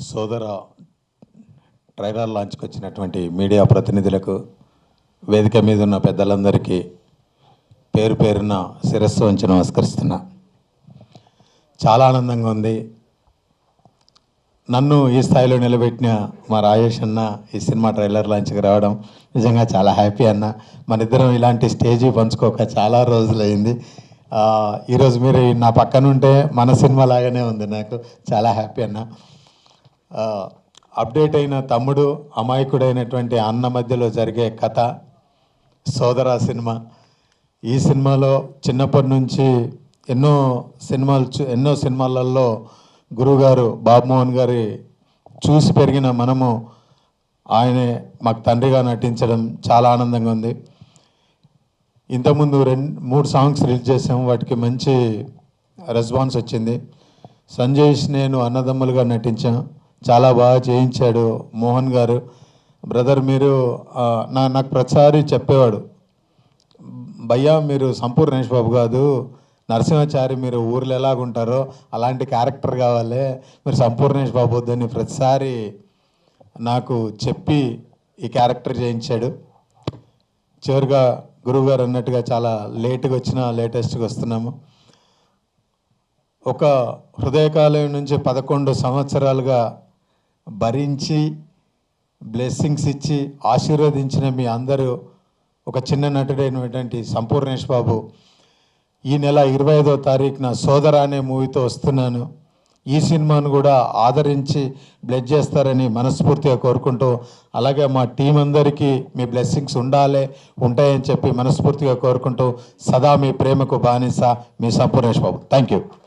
సోదర ట్రైలర్ లాంచ్కి వచ్చినటువంటి మీడియా ప్రతినిధులకు, వేదిక మీద ఉన్న పెద్దలందరికీ పేరు పేరున శిరస్సు వంచి నమస్కరిస్తున్నా. చాలా ఆనందంగా ఉంది. నన్ను ఈ స్థాయిలో నిలబెట్టిన మా రాజేష్ అన్న ఈ సినిమా ట్రైలర్ లాంచ్కి రావడం నిజంగా చాలా హ్యాపీ అన్న. మన ఇద్దరం ఇలాంటి స్టేజీ పంచుకోక చాలా రోజులైంది. ఈరోజు మీరు నా పక్కన ఉంటే మన సినిమా లాగానే ఉంది. నాకు చాలా హ్యాపీ అన్న. అప్డేట్ అయిన తమ్ముడు, అమాయకుడైనటువంటి అన్న మధ్యలో జరిగే కథ సోదర సినిమా. ఈ సినిమాలో చిన్నప్పటి నుంచి ఎన్నో సినిమాలలో గురువుగారు బాబుమోహన్ గారి చూసి పెరిగిన మనము ఆయనే మాకు తండ్రిగా నటించడం చాలా ఆనందంగా ఉంది. ఇంతకుముందు 2-3 సాంగ్స్ రిలీజ్ చేసాము, వాటికి మంచి రెస్పాన్స్ వచ్చింది. సంజేష్ నేను అన్నదమ్ములుగా నటించాం, చాలా బాగా చేయించాడు మోహన్ గారు. బ్రదర్ మీరు నాకు ప్రతిసారి చెప్పేవాడు, భయ్యా మీరు సంపూర్ణేష్ బాబు కాదు, నరసింహాచారి మీరు ఊర్లో ఎలాగుంటారో అలాంటి క్యారెక్టర్ కావాలి, మీరు సంపూర్ణేష్ బాబు వద్దని ప్రతిసారి నాకు చెప్పి ఈ క్యారెక్టర్ చేయించాడు. చివరిగా గురువుగారు అన్నట్టుగా చాలా లేటుగా వచ్చినా లేటెస్ట్గా వస్తున్నాము. ఒక హృదయకాలయం నుంచి 11 సంవత్సరాలుగా భరించి బ్లెస్సింగ్స్ ఇచ్చి ఆశీర్వదించిన మీ అందరూ ఒక చిన్న నటుడైనటువంటి సంపూర్ణేష్ బాబు ఈ నెల 25వ తారీఖున సోదర అనే మూవీతో వస్తున్నాను. ఈ సినిమాను కూడా ఆదరించి బ్లెస్ చేస్తారని మనస్ఫూర్తిగా కోరుకుంటూ, అలాగే మా టీం అందరికీ మీ బ్లెస్సింగ్స్ ఉంటాయని చెప్పి మనస్ఫూర్తిగా కోరుకుంటూ, సదా మీ ప్రేమకు బానిస మీ సంపూర్ణేష్ బాబు. Thank you.